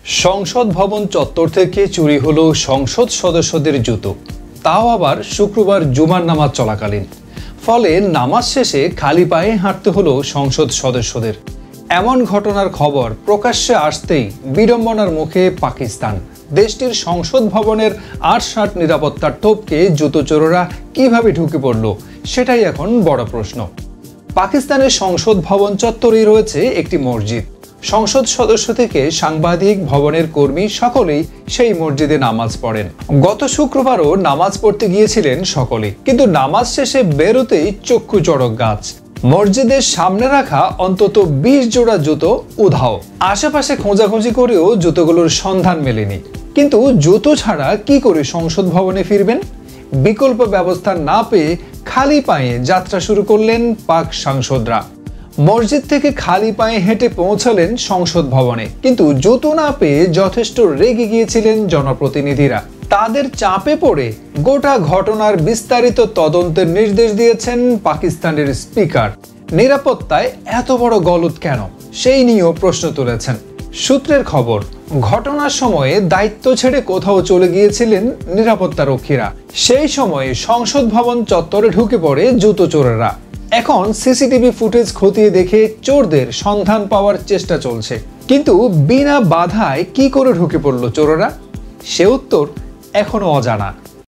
সংসদ ভবন চত্বর থেকে চুরি হলো সংসদ সদস্যদের জুতো, তাও আবার শুক্রবার জুমার নামাজ চলাকালীন। ফলে নামাজ শেষে খালি পায়ে হাঁটতে হলো সংসদ সদস্যদের। এমন ঘটনার খবর প্রকাশ্যে আসতেই বিড়ম্বনার মুখে পাকিস্তান। দেশটির সংসদ ভবনের ৮-৬০ নিরাপত্তার তোপকে জুতোচোরেরা কিভাবে ঢুকে পড়ল, সেটাই এখন বড় প্রশ্ন। পাকিস্তানের সংসদ ভবন চত্বরেই রয়েছে একটি মসজিদ। সংসদ সদস্য থেকে সাংবাদিক, ভবনের কর্মী সকলেই সেই মসজিদে নামাজ পড়েন। গত শুক্রবারও নামাজ পড়তে গিয়েছিলেন সকলে, কিন্তু নামাজ শেষে বেরোতেই চক্ষু চড়ক গাছ। মসজিদের সামনে রাখা অন্তত ২০ জোড়া জুতো উধাও। আশেপাশে খোঁজাখুঁজি করেও জুতোগুলোর সন্ধান মেলেনি। কিন্তু জুতো ছাড়া কি করে সংসদ ভবনে ফিরবেন? বিকল্প ব্যবস্থা না পেয়ে খালি পায়ে যাত্রা শুরু করলেন পাক সাংসদরা। মসজিদ থেকে খালি পায়ে হেঁটে পৌঁছালেন সংসদ ভবনে, কিন্তু জুতো না পেয়ে যথেষ্ট রেগে গিয়েছিলেন জনপ্রতিনিধিরা। তাদের চাপে পড়ে গোটা ঘটনার বিস্তারিত তদন্তের নির্দেশ দিয়েছেন পাকিস্তানের স্পিকার। নিরাপত্তায় এত বড় গলদ কেন, সেই নিয়েও প্রশ্ন তুলেছেন। সূত্রের খবর, ঘটনার সময়ে দায়িত্ব ছেড়ে কোথাও চলে গিয়েছিলেন নিরাপত্তা রক্ষীরা। সেই সময়ে সংসদ ভবন চত্বরে ঢুকে পড়ে জুতো চোরেরা। এখন সিসিটিভি ফুটেজ খতিয়ে দেখে চোরদের সন্ধান পাওয়ার চেষ্টা চলছে। কিন্তু বিনা বাধায় কি করে ঢুকে পড়ল চোরেরা, সে উত্তর এখনো অজানা।